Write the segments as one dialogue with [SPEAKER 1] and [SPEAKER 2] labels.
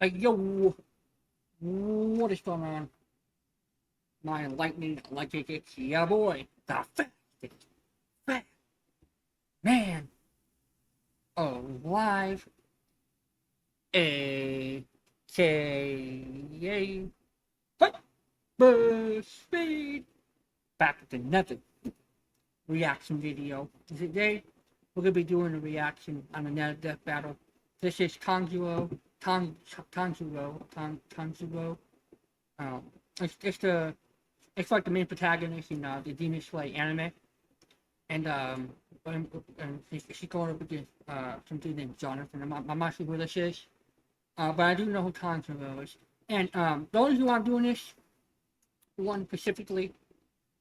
[SPEAKER 1] Like, yo, what is going on? My lightning electric, it's yeah, boy, the fastest, fast man alive, aka but speed. Back with another reaction video. Today, we're gonna be doing a reaction on another death battle. This is Tanjiro. Um, it's like the main protagonist in the Demon Slayer anime, and she's going up against some dude named Jonathan. I'm not sure who this is, but I do know who Tanjiro is. And the only reason why I'm doing this one specifically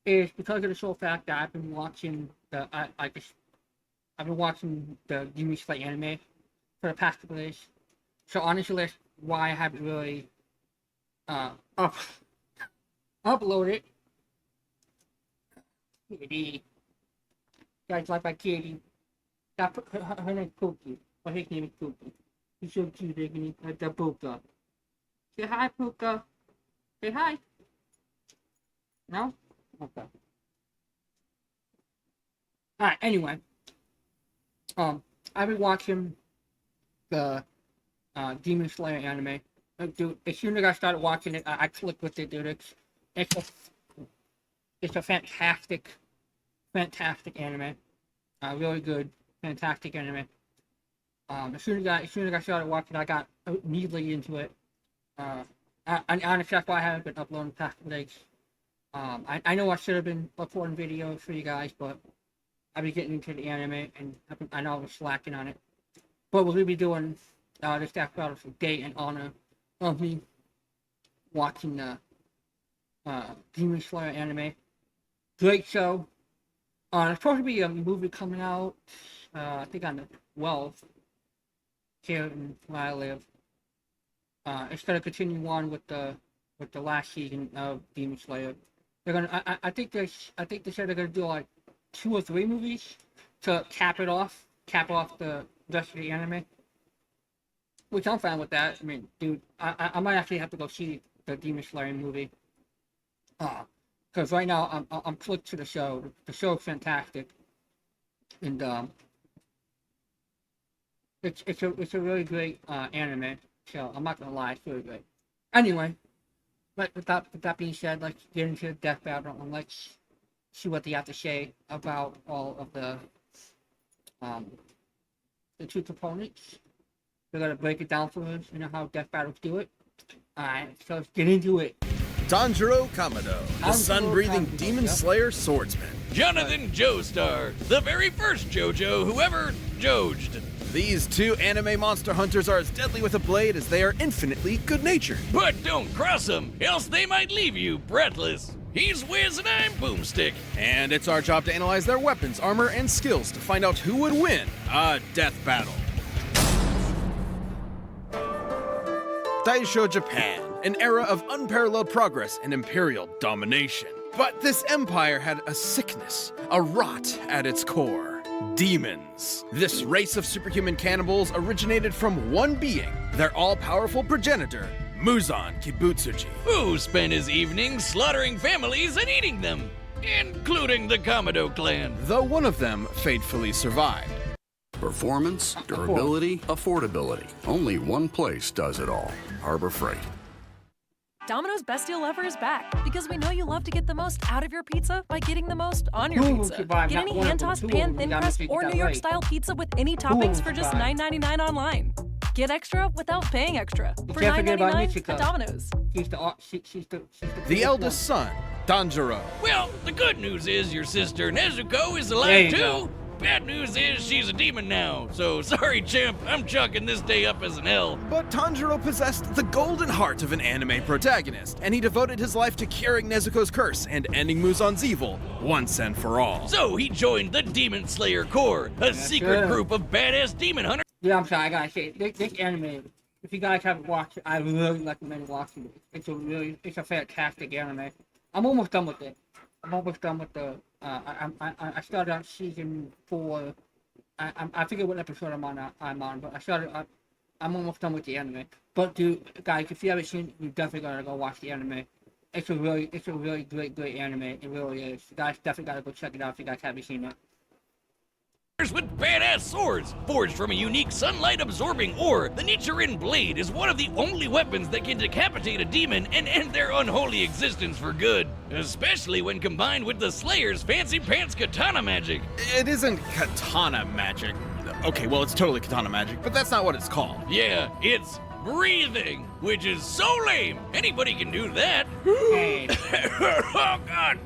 [SPEAKER 1] is because of the sole fact that I've been watching I've been watching the Demon Slayer anime for the past couple days. So honestly, that's why I haven't really uh up uploaded. Kitty. Guys like my kitty. That her name's Pookie. Or his name is Pookie. He's so cute, isn't he? The Pooka. Say hi, Pooka. Say hi. No? Okay. Alright, anyway. I've been watching the Demon Slayer anime. Dude, as soon as I started watching it, I clicked with it, dude. It's a fantastic anime. Really good, fantastic anime. As soon as I started watching, I got immediately into it. Honestly, that's why I haven't been uploading past days. I know I should have been recording videos for you guys, but I've been getting into the anime, and I know I was slacking on it. But we're gonna be doing this death battle today in honor of me watching the Demon Slayer anime. Great show. There's supposed to be a movie coming out, I think on the 12th, here in where I live. It's gonna continue on with the last season of Demon Slayer. They're gonna, I think they said they're gonna do like 2 or 3 movies to cap off the rest of the anime. Which I'm fine with that. I mean, dude, I might actually have to go see the Demon Slayer movie. Because right now I'm clicked to the show. The show's fantastic, and it's a really great anime. So I'm not gonna lie, it's really great. Anyway, but with that being said, let's get into the death battle and let's see what they have to say about all of the 2 components. They're gonna break it down for us, you know how death battles do it. Alright, so let's get into it.
[SPEAKER 2] Tanjiro Kamado, the sun-breathing Demon Slayer swordsman.
[SPEAKER 3] Jonathan Joestar, the very first JoJo who ever Jojed.
[SPEAKER 2] These 2 anime monster hunters are as deadly with a blade as they are infinitely good-natured.
[SPEAKER 3] But don't cross them, else they might leave you breathless. He's Wiz and I'm Boomstick.
[SPEAKER 2] And it's our job to analyze their weapons, armor, and skills to find out who would win a death battle. Daisho Japan, an era of unparalleled progress and imperial domination. But this empire had a sickness, a rot at its core. Demons. This race of superhuman cannibals originated from one being, their all-powerful progenitor, Muzan Kibutsuji.
[SPEAKER 3] Who spent his evenings slaughtering families and eating them, including the Kamado clan.
[SPEAKER 2] Though one of them fatefully survived.
[SPEAKER 4] Performance, durability, affordability. Only one place does it all. Harbor Freight.
[SPEAKER 5] Domino's Best Deal Ever is back because we know you love to get the most out of your pizza by getting the most on your pizza. Get any hand-tossed, pan, thin crust, or New York-style pizza with any toppings for just $9.99 online. Get extra without paying extra for $9.99 at Domino's.
[SPEAKER 2] The eldest son, Tanjiro.
[SPEAKER 3] Well, the good news is your sister Nezuko is alive too.
[SPEAKER 1] Go.
[SPEAKER 3] Bad news is she's a demon now, so sorry, champ, I'm chalking this day up as an L.
[SPEAKER 2] But Tanjiro possessed the golden heart of an anime protagonist, and he devoted his life to curing Nezuko's curse and ending Muzan's evil once and for all.
[SPEAKER 3] So he joined the Demon Slayer Corps, a secret group of badass demon hunters.
[SPEAKER 1] Yeah, I'm sorry, I gotta say, this anime, if you guys haven't watched it, I really recommend watching it. It's a fantastic anime. I'm almost done with it. I'm almost done with the, I started on season 4. I forget what episode I'm on, but I started I'm almost done with the anime. But dude, guys, if you haven't seen it, you definitely gotta go watch the anime. It's a really great anime. It really is. You guys definitely gotta go check it out if you guys haven't seen it.
[SPEAKER 3] With badass swords. Forged from a unique sunlight-absorbing ore, the Nichiren blade is one of the only weapons that can decapitate a demon and end their unholy existence for good. Especially when combined with the Slayer's fancy pants katana magic.
[SPEAKER 2] It isn't katana magic. Okay, well, it's totally katana magic, but that's not what it's called.
[SPEAKER 3] Yeah, it's breathing, which is so lame. Anybody can do that.
[SPEAKER 1] Hey.
[SPEAKER 3] Oh, God.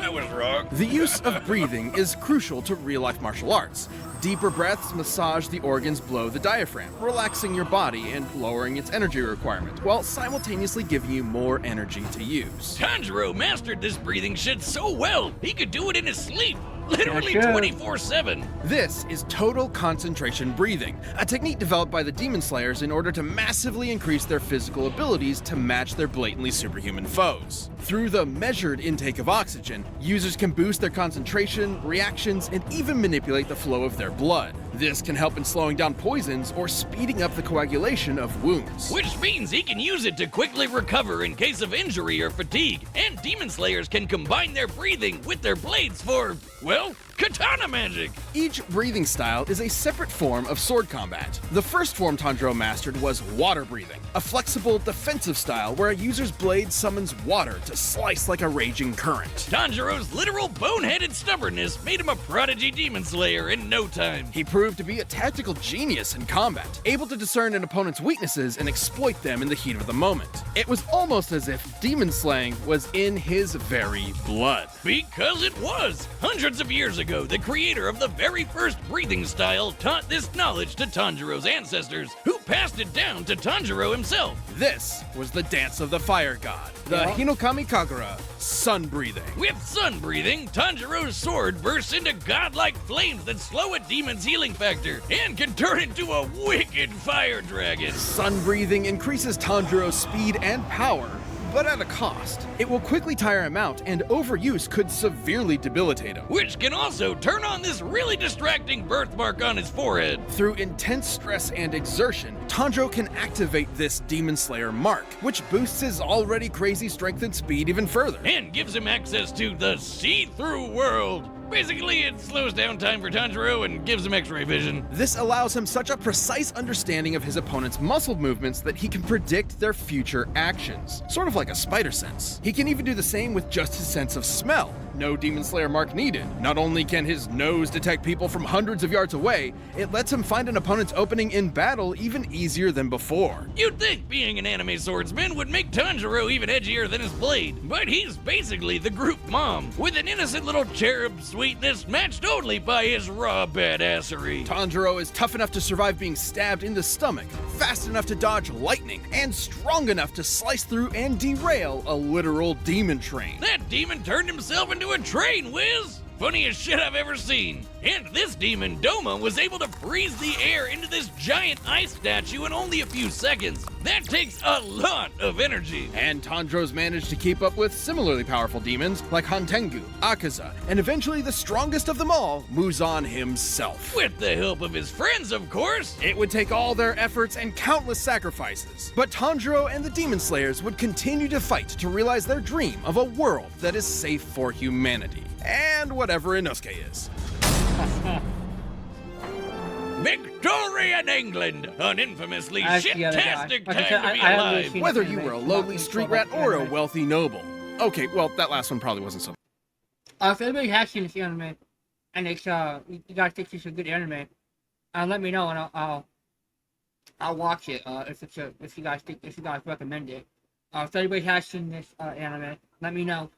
[SPEAKER 3] I was wrong.
[SPEAKER 2] The use of breathing is crucial to real-life martial arts. Deeper breaths massage the organs below the diaphragm, relaxing your body and lowering its energy requirement, while simultaneously giving you more energy to use.
[SPEAKER 3] Tanjiro mastered this breathing shit so well, he could do it in his sleep. Literally
[SPEAKER 1] Yeah, sure.
[SPEAKER 3] 24/7.
[SPEAKER 2] This is total concentration breathing, a technique developed by the Demon Slayers in order to massively increase their physical abilities to match their blatantly superhuman foes. Through the measured intake of oxygen, users can boost their concentration, reactions, and even manipulate the flow of their blood. This can help in slowing down poisons or speeding up the coagulation of wounds.
[SPEAKER 3] Which means he can use it to quickly recover in case of injury or fatigue. And Demon Slayers can combine their breathing with their blades for, well, katana magic.
[SPEAKER 2] Each breathing style is a separate form of sword combat. The first form Tanjiro mastered was water breathing, a flexible defensive style where a user's blade summons water to slice like a raging current.
[SPEAKER 3] Tanjiro's literal boneheaded stubbornness made him a prodigy Demon Slayer in no time.
[SPEAKER 2] He proved to be a tactical genius in combat, able to discern an opponent's weaknesses and exploit them in the heat of the moment. It was almost as if demon slaying was in his very blood.
[SPEAKER 3] Because it was! Hundreds of years ago, the creator of the very first breathing style taught this knowledge to Tanjiro's ancestors, who passed it down to Tanjiro himself.
[SPEAKER 2] This was the dance of the fire god, the
[SPEAKER 1] Yeah.
[SPEAKER 2] Hinokami Kagura, sun breathing.
[SPEAKER 3] With sun breathing, Tanjiro's sword bursts into godlike flames that slow a demon's healing factor and can turn into a wicked fire dragon.
[SPEAKER 2] Sun breathing increases Tanjiro's speed and power, but at a cost. It will quickly tire him out, and overuse could severely debilitate him.
[SPEAKER 3] Which can also turn on this really distracting birthmark on his forehead.
[SPEAKER 2] Through intense stress and exertion, Tanjiro can activate this Demon Slayer mark, which boosts his already crazy strength and speed even further.
[SPEAKER 3] And gives him access to the see-through world. Basically, it slows down time for Tanjiro and gives him x-ray vision.
[SPEAKER 2] This allows him such a precise understanding of his opponent's muscle movements that he can predict their future actions, sort of like a spider sense. He can even do the same with just his sense of smell. No Demon Slayer mark needed. Not only can his nose detect people from hundreds of yards away, it lets him find an opponent's opening in battle even easier than before.
[SPEAKER 3] You'd think being an anime swordsman would make Tanjiro even edgier than his blade, but he's basically the group mom, with an innocent little cherub sweetness matched only by his raw badassery.
[SPEAKER 2] Tanjiro is tough enough to survive being stabbed in the stomach, fast enough to dodge lightning, and strong enough to slice through and derail a literal demon train.
[SPEAKER 3] That demon turned himself into a train whiz! Funniest shit I've ever seen. And this demon, Doma, was able to freeze the air into this giant ice statue in only a few seconds. That takes a lot of energy.
[SPEAKER 2] And Tanjiro's managed to keep up with similarly powerful demons like Hantengu, Akaza, and eventually the strongest of them all, Muzan himself.
[SPEAKER 3] With the help of his friends, of course.
[SPEAKER 2] It would take all their efforts and countless sacrifices, but Tanjiro and the Demon Slayers would continue to fight to realize their dream of a world that is safe for humanity. And whatever Inosuke is.
[SPEAKER 3] Victoria in England, an infamously
[SPEAKER 1] That's the other guy.
[SPEAKER 3] shit-tastic
[SPEAKER 1] Like I
[SPEAKER 3] time
[SPEAKER 1] said,
[SPEAKER 3] to be
[SPEAKER 1] I haven't really
[SPEAKER 3] alive.
[SPEAKER 1] seen
[SPEAKER 2] Whether
[SPEAKER 1] this
[SPEAKER 2] you
[SPEAKER 1] anime.
[SPEAKER 2] were a
[SPEAKER 1] Not
[SPEAKER 2] lowly
[SPEAKER 1] really
[SPEAKER 2] street
[SPEAKER 1] sure
[SPEAKER 2] rat
[SPEAKER 1] about
[SPEAKER 2] or
[SPEAKER 1] the
[SPEAKER 2] a
[SPEAKER 1] anime.
[SPEAKER 2] wealthy noble. Okay, well, that last one probably wasn't so.
[SPEAKER 1] If anybody has seen this anime, and it's you guys think it's a good anime, let me know and I'll watch it. If you guys recommend it. If anybody has seen this anime, let me know.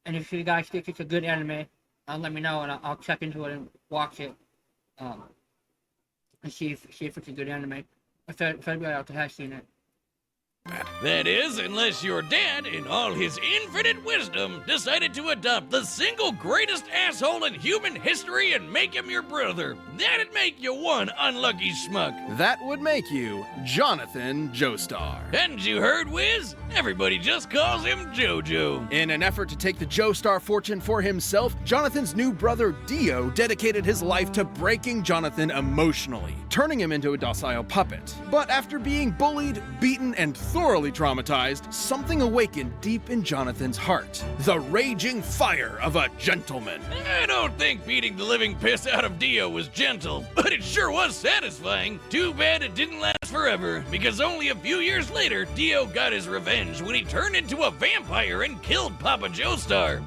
[SPEAKER 1] And if you guys think it's a good anime, let me know and I'll check into it and watch it. And see if it's a good anime. If anybody out there has seen it.
[SPEAKER 3] That is, unless your dad, in all his infinite wisdom, decided to adopt the single greatest asshole in human history and make him your brother. That'd make you one unlucky schmuck.
[SPEAKER 2] That would make you Jonathan Joestar.
[SPEAKER 3] Hadn't you heard, Wiz? Everybody just calls him JoJo.
[SPEAKER 2] In an effort to take the Joestar fortune for himself, Jonathan's new brother Dio dedicated his life to breaking Jonathan emotionally, turning him into a docile puppet. But after being bullied, beaten, and thoroughly traumatized, something awakened deep in Jonathan's heart. The raging fire of a gentleman.
[SPEAKER 3] I don't think beating the living piss out of Dio was gentle, but it sure was satisfying. Too bad it didn't last forever, because only a few years later, Dio got his revenge when he turned into a vampire and killed Papa Joestar.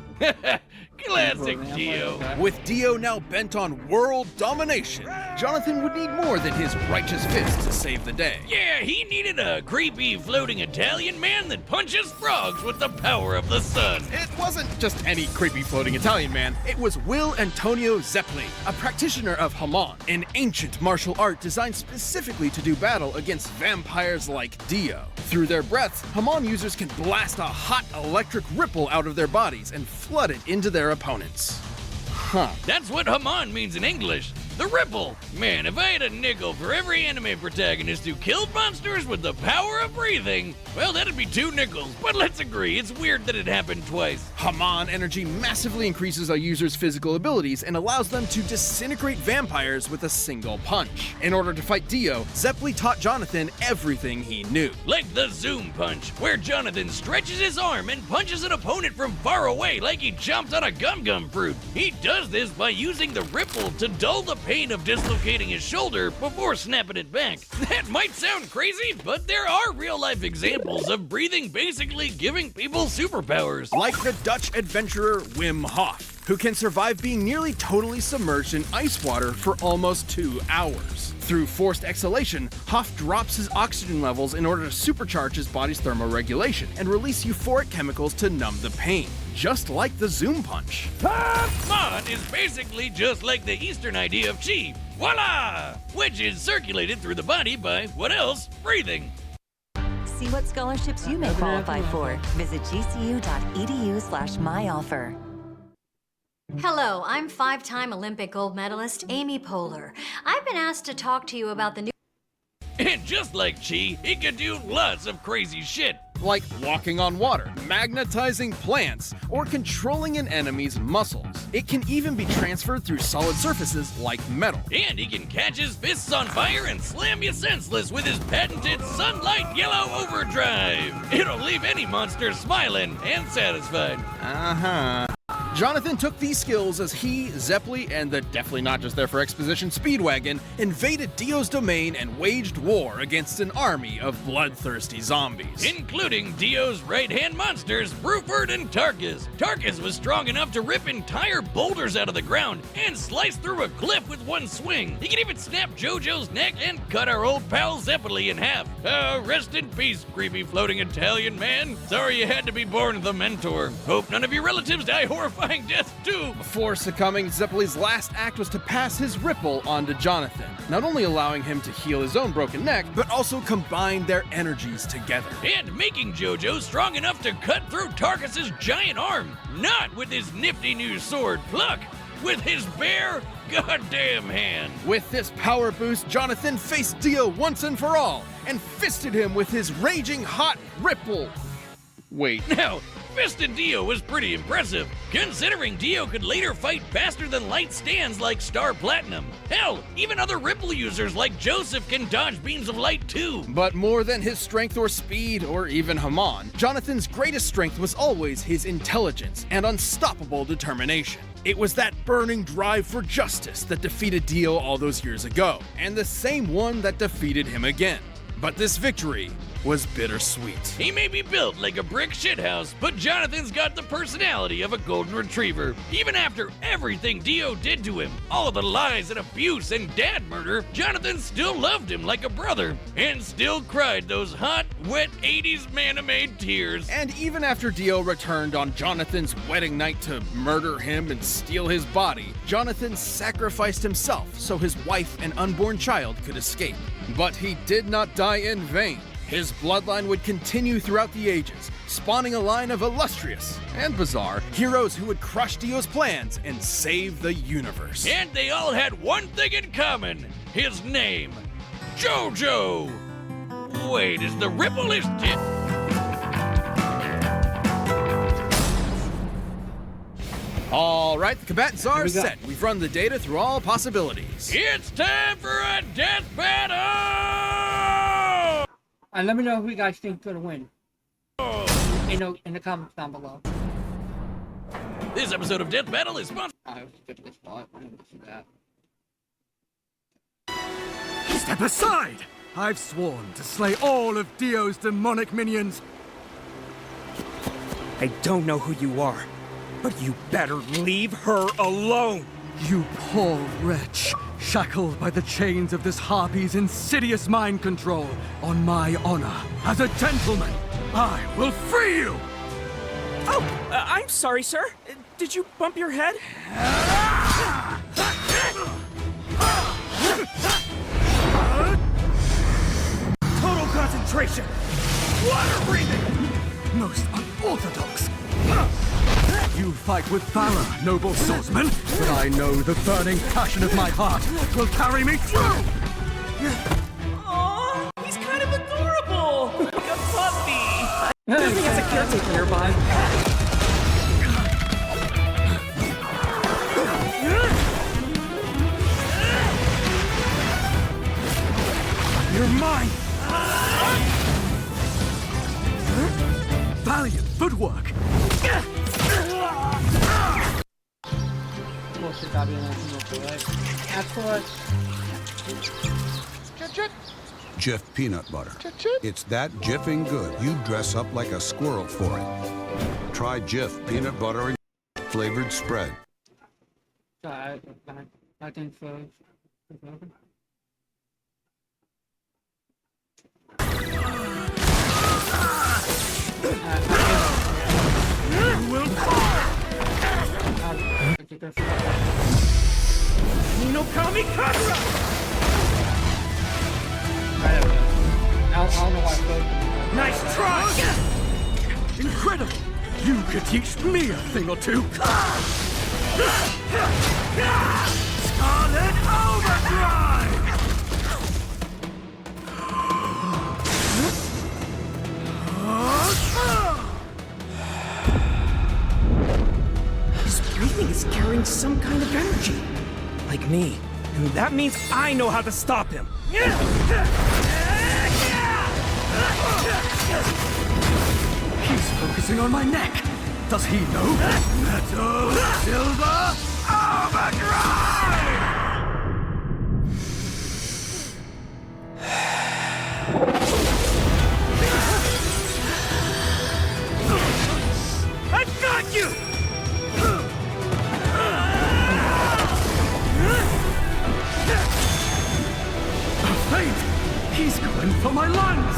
[SPEAKER 3] Classic Dio.
[SPEAKER 2] With Dio now bent on world domination, Jonathan would need more than his righteous fist to save the day.
[SPEAKER 3] Yeah, he needed a creepy floating Italian man that punches frogs with the power of the sun.
[SPEAKER 2] It wasn't just any creepy floating Italian man. It was Will Antonio Zeppeli, a practitioner of Haman, an ancient martial art designed specifically to do battle against vampires like Dio. Through their breaths, Haman users can blast a hot electric ripple out of their bodies and flood it into their opponents.
[SPEAKER 3] That's what Haman means in English. The ripple. Man, if I had a nickel for every anime protagonist who killed monsters with the power of breathing, well, that'd be 2 nickels. But let's agree, it's weird that it happened twice.
[SPEAKER 2] Haman energy massively increases a user's physical abilities and allows them to disintegrate vampires with a single punch. In order to fight Dio, Zeppeli taught Jonathan everything he knew.
[SPEAKER 3] Like the zoom punch, where Jonathan stretches his arm and punches an opponent from far away like he jumped on a gum-gum fruit. He does this by using the ripple to dull the pain of dislocating his shoulder before snapping it back. That might sound crazy, but there are real-life examples of breathing basically giving people superpowers.
[SPEAKER 2] Like the Dutch adventurer Wim Hof, who can survive being nearly totally submerged in ice water for almost 2 hours. Through forced exhalation, Hof drops his oxygen levels in order to supercharge his body's thermoregulation and release euphoric chemicals to numb the pain, just like the zoom punch.
[SPEAKER 3] Haman is basically just like the Eastern idea of chi, voila, which is circulated through the body by, what else, breathing.
[SPEAKER 6] See what scholarships you may qualify for. Visit gcu.edu/myoffer.
[SPEAKER 7] Hello, I'm 5-time Olympic gold medalist Amy Poehler. I've been asked to talk to you about the new...
[SPEAKER 3] And just like chi, it can do lots of crazy shit.
[SPEAKER 2] Like walking on water, magnetizing plants, or controlling an enemy's muscles. It can even be transferred through solid surfaces like metal.
[SPEAKER 3] And he can catch his fists on fire and slam you senseless with his patented Sunlight Yellow Overdrive. It'll leave any monster smiling and satisfied.
[SPEAKER 2] Jonathan took these skills as he, Zeppeli, and the definitely not just there for exposition Speedwagon invaded Dio's domain and waged war against an army of bloodthirsty zombies.
[SPEAKER 3] Including Dio's right-hand monsters, Bruford and Tarkus. Tarkus was strong enough to rip entire boulders out of the ground and slice through a cliff with one swing. He could even snap JoJo's neck and cut our old pal Zeppeli in half. Rest in peace, creepy floating Italian man. Sorry you had to be born the mentor. Hope none of your relatives die horrifying death too.
[SPEAKER 2] Before succumbing, Zeppeli's last act was to pass his ripple onto Jonathan, not only allowing him to heal his own broken neck, but also combine their energies together.
[SPEAKER 3] And making JoJo strong enough to cut through Tarkus's giant arm. Not with his nifty new sword, Pluck, with his bare goddamn hand.
[SPEAKER 2] With this power boost, Jonathan faced Dio once and for all, and fisted him with his raging hot ripple. Wait.
[SPEAKER 3] Now, fisted Dio was pretty impressive, considering Dio could later fight faster than light stands like Star Platinum. Hell, even other ripple users like Joseph can dodge beams of light too.
[SPEAKER 2] But more than his strength or speed, or even Haman, Jonathan's greatest strength was always his intelligence and unstoppable determination. It was that burning drive for justice that defeated Dio all those years ago, and the same one that defeated him again. But this victory was bittersweet.
[SPEAKER 3] He may be built like a brick shithouse, but Jonathan's got the personality of a golden retriever. Even after everything Dio did to him, all the lies and abuse and dad murder, Jonathan still loved him like a brother, and still cried those hot, wet 80s man-made tears.
[SPEAKER 2] And even after Dio returned on Jonathan's wedding night to murder him and steal his body, Jonathan sacrificed himself so his wife and unborn child could escape. But he did not die in vain. His bloodline would continue throughout the ages, spawning a line of illustrious and bizarre heroes who would crush Dio's plans and save the universe.
[SPEAKER 3] And they all had one thing in common. His name, JoJo. Wait, is the ripple his tip?
[SPEAKER 2] All right, the combatants are set. We've run the data through all possibilities.
[SPEAKER 3] It's time for a death battle!
[SPEAKER 1] And let me know who you guys think is gonna win. In the comments down below.
[SPEAKER 3] This episode of Death Battle is sponsored.
[SPEAKER 1] I was good at this spot. I didn't see that.
[SPEAKER 8] Step aside! I've sworn to slay all of Dio's demonic minions.
[SPEAKER 9] I don't know who you are, but you better leave her alone!
[SPEAKER 8] You poor wretch, shackled by the chains of this harpy's insidious mind control. On my honor, as a gentleman, I will free you!
[SPEAKER 9] Oh, I'm sorry, sir. Did you bump your head? Total concentration! Water breathing!
[SPEAKER 8] Most unorthodox. You fight with valor, noble swordsman, but I know the burning passion of my heart will carry me through!
[SPEAKER 9] Aww, he's kind of adorable! Like a puppy! Good thing has a caretaker nearby.
[SPEAKER 8] You're mine! Valiant footwork!
[SPEAKER 1] Bullshit, gotta be an open right? Excellent.
[SPEAKER 4] Jif peanut butter. It's that jiffing good, you dress up like a squirrel for it. Try Jif peanut butter and flavored spread.
[SPEAKER 1] I think so.
[SPEAKER 8] You will fall!
[SPEAKER 9] No kamikaze!
[SPEAKER 1] I don't know why I spoke.
[SPEAKER 9] Nice try!
[SPEAKER 8] Incredible! You could teach me a thing or two! Scarlet Overdrive!
[SPEAKER 9] His breathing is carrying some kind of energy. Like me. And that means I know how to stop him.
[SPEAKER 8] He's focusing on my neck. Does he know? Metal Silver Overdrive!
[SPEAKER 9] I've got you!
[SPEAKER 8] Wait! He's going for my lungs!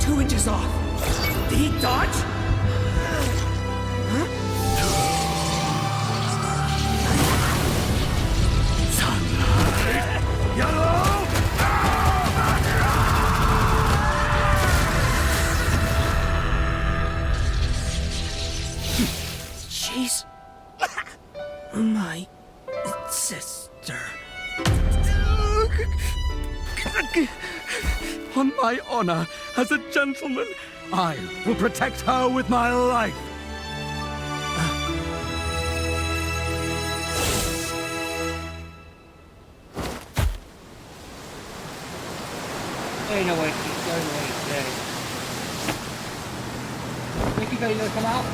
[SPEAKER 9] 2 inches off. Did he dodge?
[SPEAKER 8] Sunlight! Yellow!
[SPEAKER 9] She's my sister.
[SPEAKER 8] On my honor, as a gentleman, I will protect her with my life.
[SPEAKER 1] Ain't no way she's going away today. Think you gonna come out?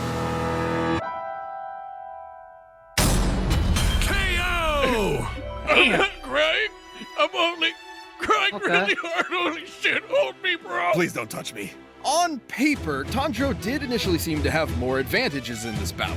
[SPEAKER 3] KO! I'm not crying. I'm only crying really hard. Holy shit, hold me, bro.
[SPEAKER 2] Please don't touch me. On paper, Tanjiro did initially seem to have more advantages in this bout.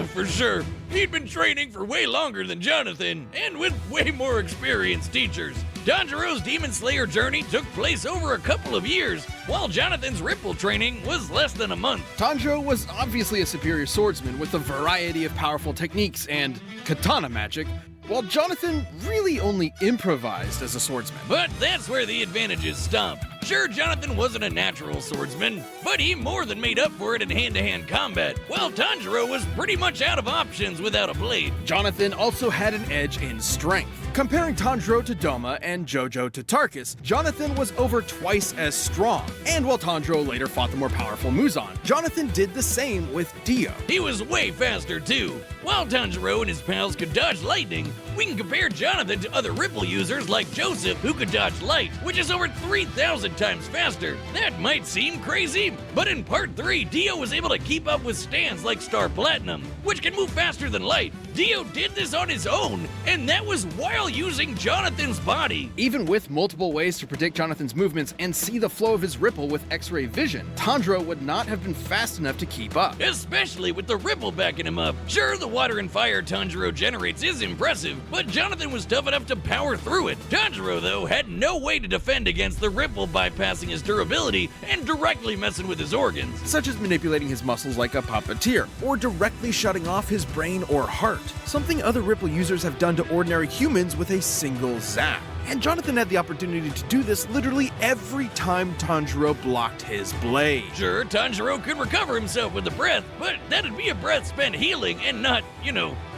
[SPEAKER 3] For sure. He'd been training for way longer than Jonathan, and with way more experienced teachers. Tanjiro's Demon Slayer journey took place over a couple of years, while Jonathan's Ripple training was less than a month.
[SPEAKER 2] Tanjiro was obviously a superior swordsman with a variety of powerful techniques and katana magic, while Jonathan really only improvised as a swordsman.
[SPEAKER 3] But that's where the advantages stop. Sure, Jonathan wasn't a natural swordsman, but he more than made up for it in hand-to-hand combat, while Tanjiro was pretty much out of options without a blade.
[SPEAKER 2] Jonathan also had an edge in strength. Comparing Tanjiro to Doma and JoJo to Tarkus, Jonathan was over twice as strong. And while Tanjiro later fought the more powerful Muzan, Jonathan did the same with Dio.
[SPEAKER 3] He was way faster too. While Tanjiro and his pals could dodge lightning, we can compare Jonathan to other Ripple users like Joseph, who could dodge light, which is over 3,000 times faster. That might seem crazy, but in Part 3, Dio was able to keep up with stands like Star Platinum, which can move faster than light. Dio did this on his own, and that was while using Jonathan's body.
[SPEAKER 2] Even with multiple ways to predict Jonathan's movements and see the flow of his Ripple with X-ray vision, Tanjiro would not have been fast enough to keep up.
[SPEAKER 3] Especially with the Ripple backing him up. Sure, the water and fire Tanjiro generates is impressive, but Jonathan was tough enough to power through it. Tanjiro, though, had no way to defend against the Ripple bypassing his durability and directly messing with his organs.
[SPEAKER 2] Such as manipulating his muscles like a puppeteer, or directly shutting off his brain or heart, something other Ripple users have done to ordinary humans with a single zap. And Jonathan had the opportunity to do this literally every time Tanjiro blocked his blade.
[SPEAKER 3] Sure, Tanjiro could recover himself with a breath, but that'd be a breath spent healing and not,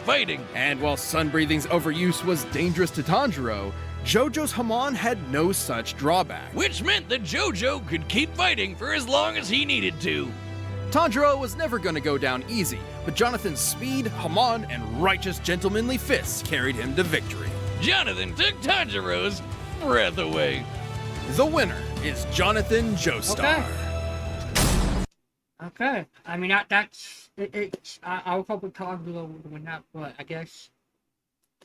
[SPEAKER 3] fighting.
[SPEAKER 2] And while sun breathing's overuse was dangerous to Tanjiro, JoJo's Hamon had no such drawback.
[SPEAKER 3] Which meant that JoJo could keep fighting for as long as he needed to.
[SPEAKER 2] Tanjiro was never going to go down easy, but Jonathan's speed, Hamon, and righteous gentlemanly fists carried him to victory.
[SPEAKER 3] Jonathan took Tanjiro's breath away.
[SPEAKER 2] The winner is Jonathan Joestar.
[SPEAKER 1] Okay. I mean, I would probably Tanjiro would win that, but I guess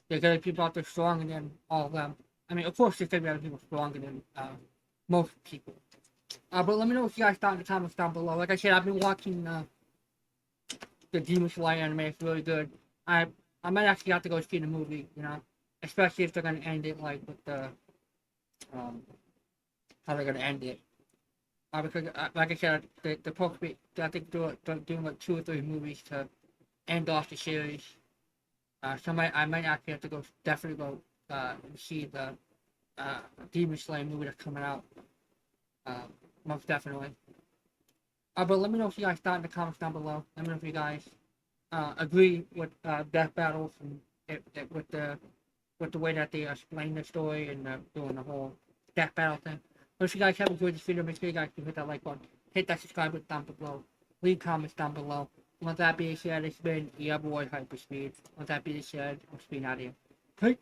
[SPEAKER 1] there's other people out there stronger than all of them. I mean, of course, there's going to be other people stronger than most people. But let me know what you guys thought in the comments down below. Like I said, I've been watching the Demon Slayer anime. It's really good. I might actually have to go see the movie, especially if they're going to end it like with the how they're going to end it. Because, like I said, they're supposed to be, I think they're doing like 2 or 3 movies to end off the series. So I might actually have to go, definitely go see the Demon Slayer movie that's coming out. Most definitely. But let me know if you guys thought in the comments down below. Let me know if you guys agree with Death Battles and with the way that they explain the story and doing the whole Death Battle thing. But if you guys have enjoyed this video, make sure you guys can hit that like button, hit that subscribe button down below, leave comments down below. And with that being said, it's been your boy Hyperspeed. With that being said, I'm speeding out of here. Hey!